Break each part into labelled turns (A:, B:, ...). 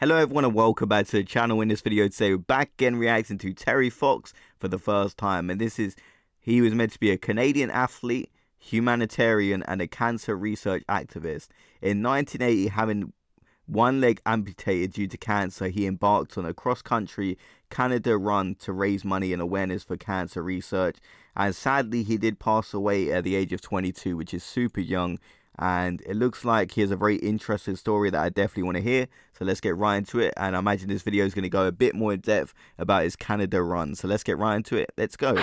A: Hello everyone and welcome back to the channel. In this video today, we're back again reacting to Terry Fox for the first time. And he was meant to be a Canadian athlete, humanitarian and a cancer research activist. In 1980, having one leg amputated due to cancer, he embarked on a cross-country Canada run to raise money and awareness for cancer research. And sadly, he did pass away at the age of 22, which is super young. And it looks like he has a very interesting story that I definitely want to hear. So let's get right into it. And I imagine this video is going to go a bit more in depth about his Canada run. So let's get right into it. Let's go.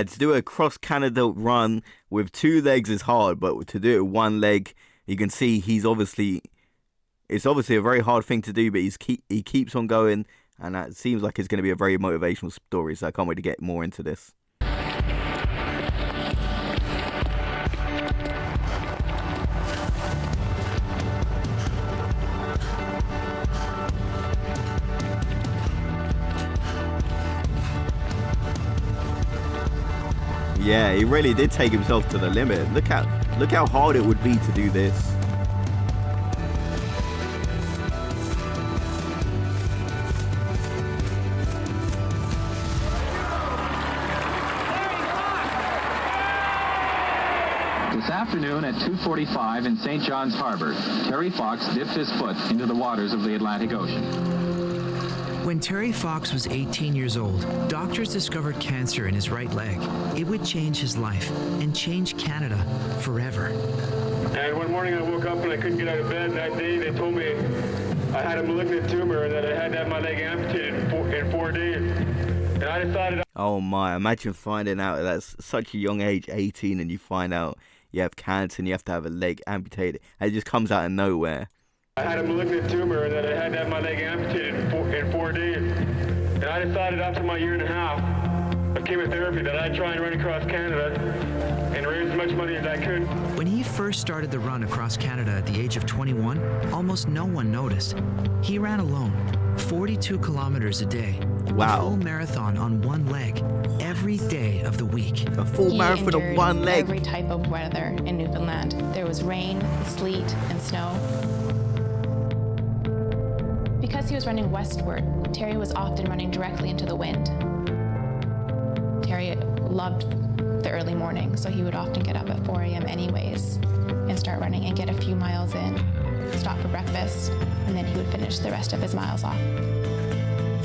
A: To do a cross Canada run with two legs is hard, but to do it with one leg, you can see it's obviously a very hard thing to do, but he keeps on going, and that seems like it's going to be a very motivational story, so I can't wait to get more into this. Yeah, he really did take himself to the limit. Look how hard it would be to do this.
B: This afternoon at 2:45 in St. John's Harbor, Terry Fox dipped his foot into the waters of the Atlantic Ocean.
C: When Terry Fox was 18 years old, doctors discovered cancer in his right leg. It would change his life and change Canada forever.
D: And one morning I woke up and I couldn't get out of bed. That day they told me I had a malignant tumor and that I had to have my leg amputated in 4 days. And I decided...
A: Oh my, imagine finding out at such a young age, 18, and you find out you have cancer and you have to have a leg amputated. And it just comes out of nowhere.
D: I had a malignant tumor and that I had to have my leg amputated in 4 days. And I decided after my year and a half of chemotherapy that I'd try and run across Canada and raise as much money as I could.
C: When he first started the run across Canada at the age of 21, almost no one noticed. He ran alone, 42 kilometers a day.
A: Wow.
C: A full marathon on one leg, every day of the week.
A: A full marathon on one leg.
E: Every type of weather in Newfoundland. There was rain, sleet, and snow. Because he was running westward, Terry was often running directly into the wind. Terry loved the early morning, so he would often get up at 4 a.m. anyways and start running and get a few miles in, stop for breakfast, and then he would finish the rest of his miles off.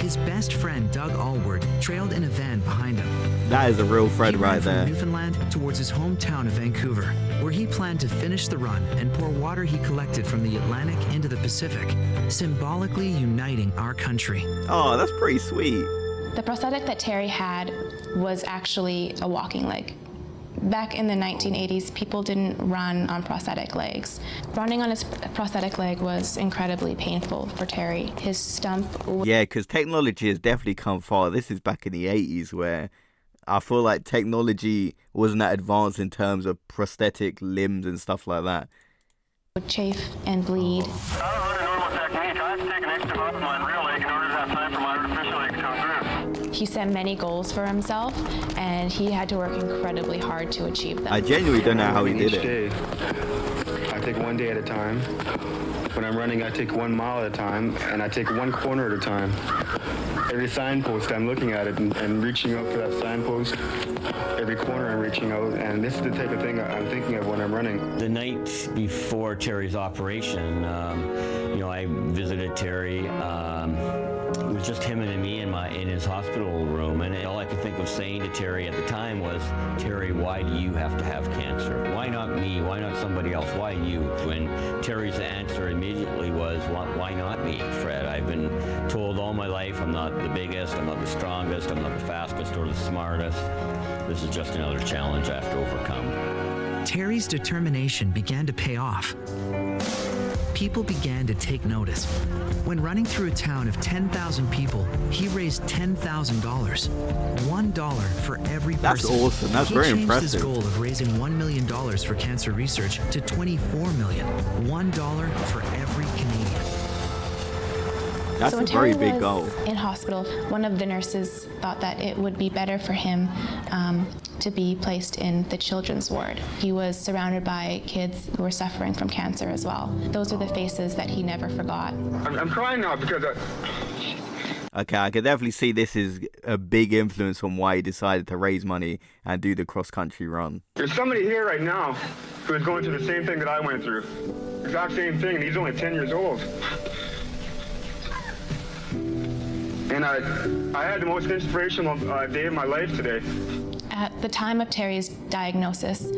C: His best friend, Doug Allward, trailed in a van behind him.
A: That is a real friend right there.
C: He ran from Newfoundland towards his hometown of Vancouver, where he planned to finish the run and pour water he collected from the Atlantic into the Pacific, symbolically uniting our country.
A: Oh, that's pretty sweet.
E: The prosthetic that Terry had was actually a walking leg. Back in the 1980s, people didn't run on prosthetic legs. Running on his prosthetic leg was incredibly painful for Terry. His stump...
A: Yeah, because technology has definitely come far. This is back in the 80s where I feel like technology wasn't that advanced in terms of prosthetic limbs and stuff like that.
E: ...would chafe and bleed.
D: I don't run a normal technique. I have to take an extra hop on my real leg in order to have time for my artificial leg to come through.
E: He set many goals for himself, and he had to work incredibly hard to achieve them.
A: I genuinely don't know how he did it.
F: Each day, I take one day at a time. When I'm running, I take 1 mile at a time, and I take one corner at a time. Every signpost, I'm looking at it and reaching out for that signpost. Every corner, I'm reaching out, and this is the type of thing I'm thinking of when I'm running.
G: The night before Terry's operation, I visited Terry. It was just him and me in his hospital room, and all I could think of saying to Terry at the time was, Terry, why do you have to have cancer? Why not me? Why not somebody else? Why you? And Terry's answer immediately was, why not me, Fred? I've been told all my life I'm not the biggest, I'm not the strongest, I'm not the fastest or the smartest. This is just another challenge I have to overcome.
C: Terry's determination began to pay off. People began to take notice. When running through a town of 10,000 people, he raised $10,000. $1 for every person.
A: That's awesome. That's very impressive.
C: He changed his goal of raising $1 million for cancer research to $24 million. $1 for every Canadian.
A: That's
E: So when
A: a very
E: Terry
A: big goal.
E: was in hospital, one of the nurses thought that it would be better for him to be placed in the children's ward. He was surrounded by kids who were suffering from cancer as well. Those are the faces that he never forgot.
F: I'm crying now because
A: Okay, I can definitely see this is a big influence on why he decided to raise money and do the cross-country run.
F: there's somebody here right now who is going through the same thing that I went through. Exact same thing, and he's only 10 years old. And I had the most inspirational day of my life today.
E: At the time of Terry's diagnosis,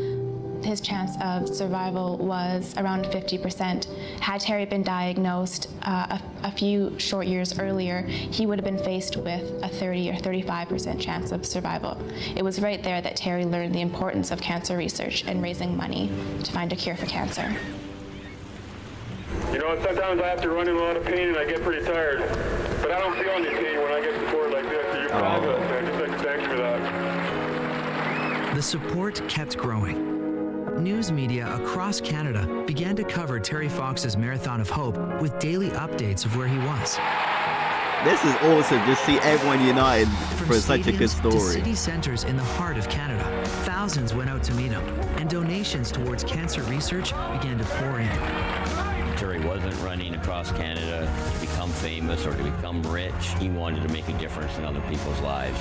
E: his chance of survival was around 50%. Had Terry been diagnosed a few short years earlier, he would have been faced with a 30 or 35% chance of survival. It was right there that Terry learned the importance of cancer research and raising money to find a cure for cancer.
D: You know, sometimes I have to run in a lot of pain and I get pretty tired. But I don't feel any pain when I get support like this. So you're fabulous, and I'd just like to thank you for that.
C: The support kept growing. News media across Canada began to cover Terry Fox's Marathon of Hope with daily updates of where he was.
A: This is awesome. Just see everyone united
C: From
A: for such a good
C: stadiums to
A: story.
C: city centers in the heart of Canada, thousands went out to meet him, and donations towards cancer research began to pour in.
G: Terry wasn't running across Canada to become famous or to become rich. He wanted to make a difference in other people's lives.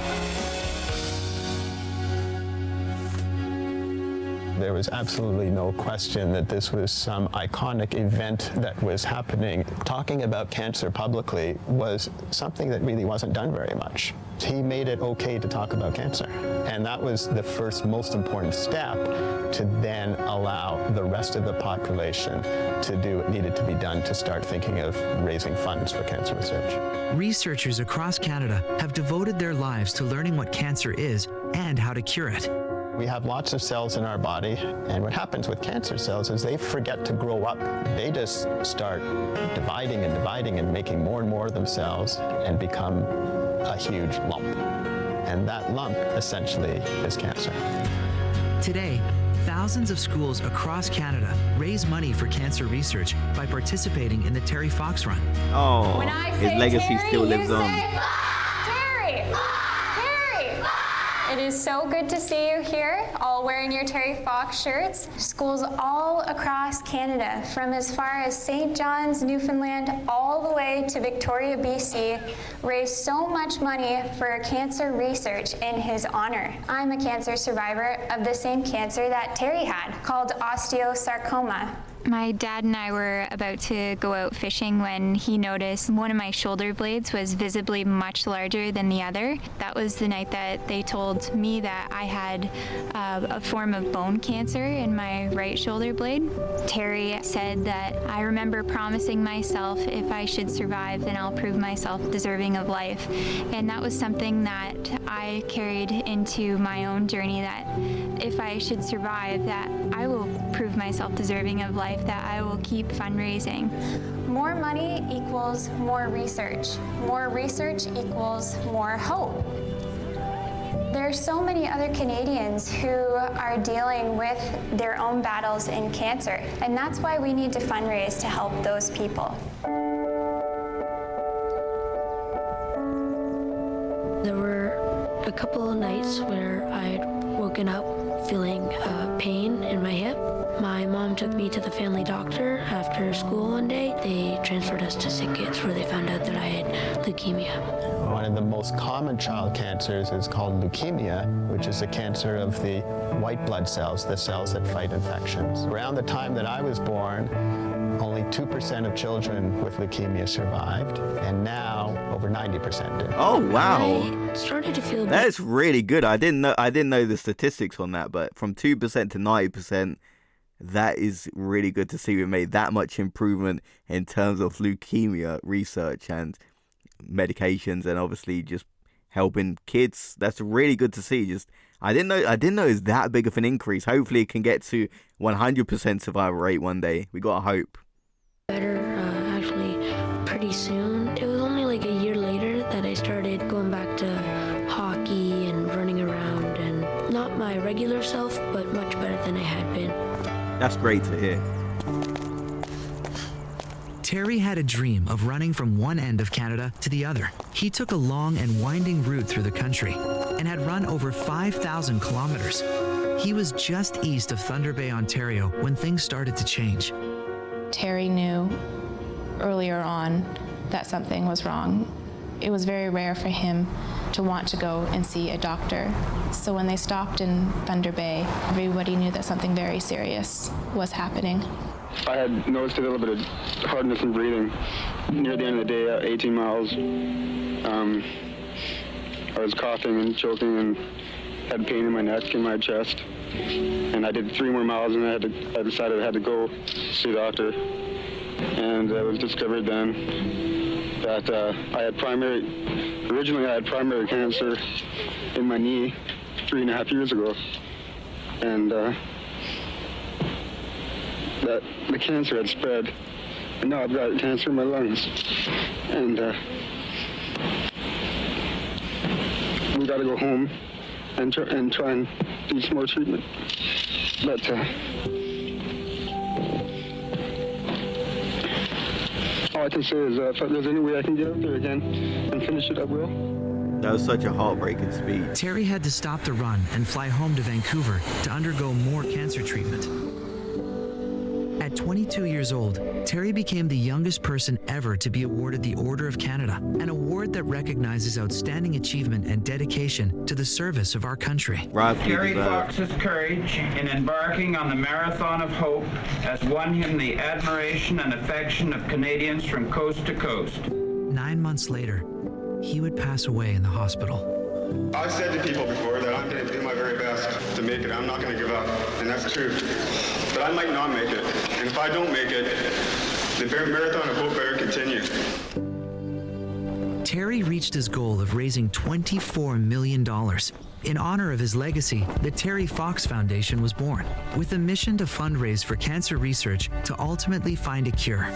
H: There was absolutely no question that this was some iconic event that was happening. Talking about cancer publicly was something that really wasn't done very much. He made it okay to talk about cancer. And that was the first most important step to then allow the rest of the population to do what needed to be done to start thinking of raising funds for cancer research.
C: Researchers across Canada have devoted their lives to learning what cancer is and how to cure it.
H: We have lots of cells in our body, and what happens with cancer cells is they forget to grow up. They just start dividing and making more and more of themselves and become a huge lump. And that lump essentially is cancer.
C: Today, thousands of schools across Canada raise money for cancer research by participating in the Terry Fox Run.
A: Oh,
I: When I
A: his
I: say
A: legacy
I: Terry,
A: still
I: you
A: lives on.
I: say, Terry! Terry! It is so good to see you here, all wearing your Terry Fox shirts. Schools all across Canada, from as far as St. John's, Newfoundland, all the way to Victoria, BC, raise so much money for cancer research in his honor. I'm a cancer survivor of the same cancer that Terry had, called osteosarcoma. My dad and I were about to go out fishing when he noticed one of my shoulder blades was visibly much larger than the other. That was the night that they told me that I had a form of bone cancer in my right shoulder blade. Terry said that I remember promising myself if I should survive, then I'll prove myself deserving of life. And that was something that I carried into my own journey, that if I should survive, that I will prove myself deserving of life, that I will keep fundraising. More money equals more research. More research equals more hope. There are so many other Canadians who are dealing with their own battles in cancer, and that's why we need to fundraise to help those people.
J: There were a couple of nights where I'd woken up feeling pain in my hip. My mom took me to the family doctor after school one day. They transferred us to SickKids where they found out that I had leukemia.
H: One of the most common child cancers is called leukemia, which is a cancer of the white blood cells, the cells that fight infections. Around the time that I was born, only 2% of children with leukemia survived, and now over 90% did.
A: Oh wow,
J: I started to feel
A: that's really good. I didn't know the statistics on that, but from 2% to 90%, that is really good to see. We made that much improvement in terms of leukemia research and medications, and obviously just helping kids. That's really good to see. I didn't know it's that big of an increase. Hopefully it can get to 100% survival rate one day. We gotta hope.
J: better actually pretty soon. It was only like a year later that I started going back to hockey and running around, and not my regular self, but much better than I had been.
A: That's great to hear.
C: Terry had a dream of running from one end of Canada to the other. He took a long and winding route through the country and had run over 5,000 kilometers. He was just east of Thunder Bay, Ontario, when things started to change.
E: Terry knew earlier on that something was wrong. It was very rare for him to want to go and see a doctor. So when they stopped in Thunder Bay, everybody knew that something very serious was happening.
F: I had noticed a little bit of hardness in breathing near the end of the day at 18 miles. I was coughing and choking and had pain in my neck and my chest. And I did 3 more miles and I decided I had to go see a doctor. And it was discovered then that originally I had primary cancer in my knee 3.5 years ago. And that the cancer had spread, and now I've got cancer in my lungs. And we got to go home and try and do some more treatment. But all I can say is if there's any way I can get out there again and finish it, I will.
A: That was such a heartbreaking speech.
C: Terry had to stop the run and fly home to Vancouver to undergo more cancer treatment. At 22 years old, Terry became the youngest person ever to be awarded the Order of Canada, an award that recognizes outstanding achievement and dedication to the service of our country.
K: Terry Fox's courage in embarking on the Marathon of Hope has won him the admiration and affection of Canadians from coast to coast.
C: 9 months later, he would pass away in the hospital.
F: I've said to people before that I'm going to do my very best to make it. I'm not going to give up, and that's true. But I might not make it. And if I don't make it, the Marathon of Hope better continue.
C: Terry reached his goal of raising $24 million. In honor of his legacy, the Terry Fox Foundation was born, with a mission to fundraise for cancer research to ultimately find a cure.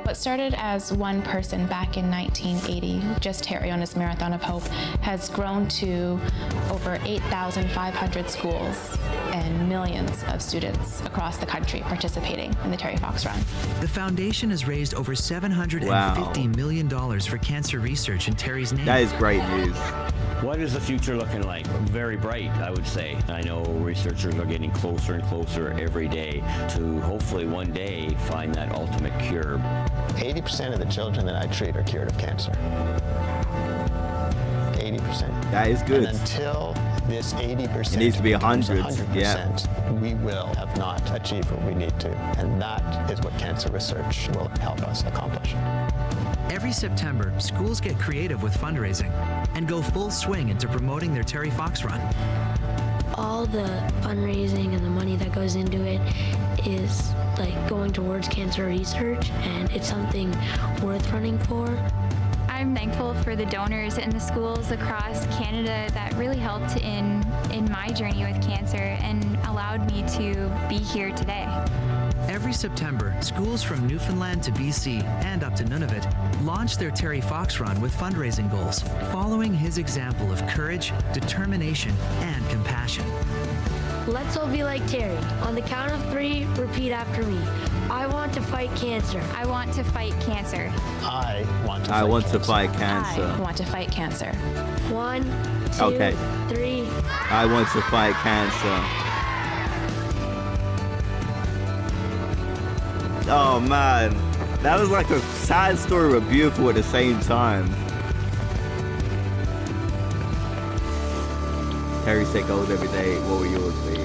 E: What started as one person back in 1980, just Terry on his Marathon of Hope, has grown to over 8,500 schools and millions of students across the country participating in the Terry Fox Run.
C: The foundation has raised over $750 million for cancer research in Terry's name.
A: That is great news.
G: What is the future looking like? Very bright, I would say. I know researchers are getting closer and closer every day to hopefully one day find that ultimate cure.
H: 80% of the children that I treat are cured of cancer. 80%.
A: That is good.
H: And until this 80%
A: it needs to be 100%,
H: 100%,
A: yeah.
H: we will have not achieved what we need to. And that is what cancer research will help us accomplish.
C: Every September, schools get creative with fundraising and go full swing into promoting their Terry Fox Run.
J: All the fundraising and the money that goes into it is like going towards cancer research, and it's something worth running for.
L: I'm thankful for the donors in the schools across Canada that really helped in my journey with cancer and allowed me to be here today.
C: Every September, schools from Newfoundland to BC and up to Nunavut launch their Terry Fox Run with fundraising goals, following his example of courage, determination, and compassion.
J: Let's all be like Terry. On the count of 3, repeat after me. I want to fight cancer.
L: I want to fight cancer.
H: I want to fight
A: I want
H: cancer.
A: to fight cancer.
E: I want to fight cancer.
J: 1, 2,
A: Okay.
J: 3.
A: I want to fight cancer. Oh man, that was like a sad story but beautiful at the same time. Terry set goals every day. What will yours be?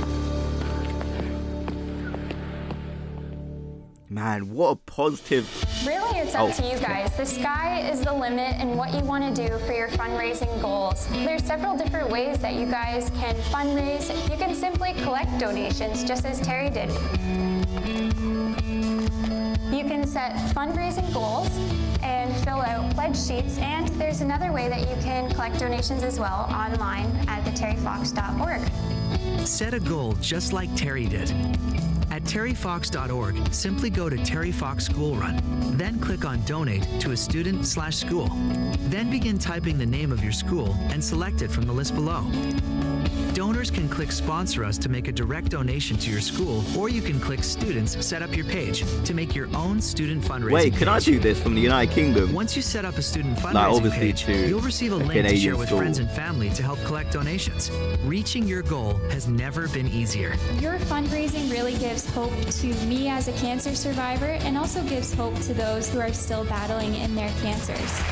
A: Man, what a positive.
I: Really, it's up to you guys. The sky is the limit in what you want to do for your fundraising goals. There's several different ways that you guys can fundraise. You can simply collect donations, just as Terry did. You can set fundraising goals and fill out pledge sheets, and there's another way that you can collect donations as well online at theterryfox.org.
C: Set a goal just like Terry did. At terryfox.org, simply go to Terry Fox School Run, then click on Donate to a student/school. Then begin typing the name of your school and select it from the list below. Donors can click Sponsor Us to make a direct donation to your school, or you can click Students, Set Up Your Page to make your own student fundraising
A: Wait, can I
C: page.
A: do this from the United Kingdom?
C: Once you set up a student
A: Like,
C: fundraising
A: obviously
C: page,
A: to
C: you'll receive a
A: a
C: link to
A: Canadian
C: share with
A: school.
C: friends and family to help collect donations. Reaching your goal has never been easier.
I: Your fundraising really gives hope to me as a cancer survivor and also gives hope to those who are still battling in their cancers.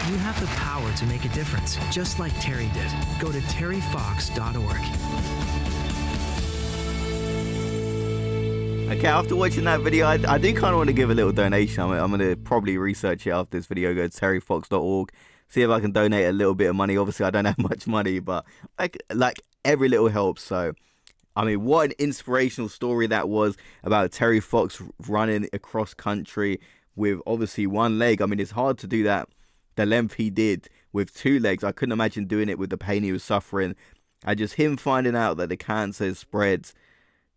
C: You have the power to make a difference, just like Terry did. Go to terryfox.org.
A: Okay, after watching that video, I do kind of want to give a little donation. I'm going to probably research it after this video. Go to terryfox.org, see if I can donate a little bit of money. Obviously, I don't have much money, but like every little helps. So, I mean, what an inspirational story that was about Terry Fox running across country with obviously one leg. I mean, it's hard to do that the length he did with two legs. I couldn't imagine doing it with the pain he was suffering. And just him finding out that the cancer spreads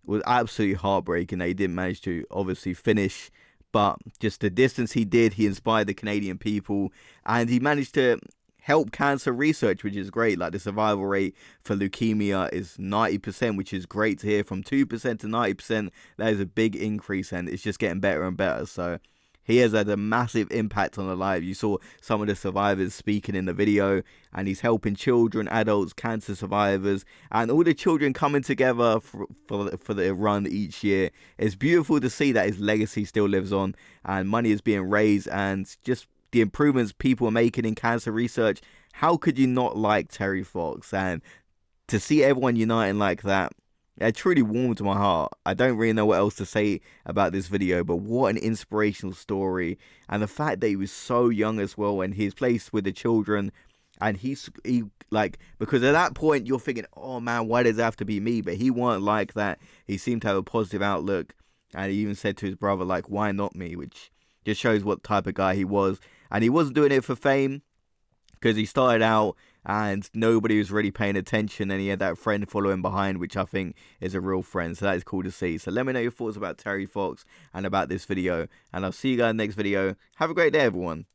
A: was absolutely heartbreaking that he didn't manage to obviously finish. But just the distance he did, he inspired the Canadian people, and he managed to help cancer research, which is great. Like, the survival rate for leukemia is 90%, which is great to hear. From 2% to 90%, that is a big increase, and it's just getting better and better. So he has had a massive impact on the lives. You saw some of the survivors speaking in the video, and he's helping children, adults, cancer survivors, and all the children coming together for the run each year. It's beautiful to see that his legacy still lives on, and money is being raised, and just the improvements people are making in cancer research. How could you not like Terry Fox? And to see everyone uniting like that, it truly warmed my heart. I don't really know what else to say about this video, but what an inspirational story. And the fact that he was so young as well, and he's placed with the children, and he like, because at that point you're thinking, oh man, why does it have to be me? But he weren't like that. He seemed to have a positive outlook, and he even said to his brother, like, why not me? Which just shows what type of guy he was. And he wasn't doing it for fame, because he started out and nobody was really paying attention, and he had that friend following behind, which I think is a real friend. So that is cool to see. So let me know your thoughts about Terry Fox and about this video, and I'll see you guys in the next video. Have a great day, everyone.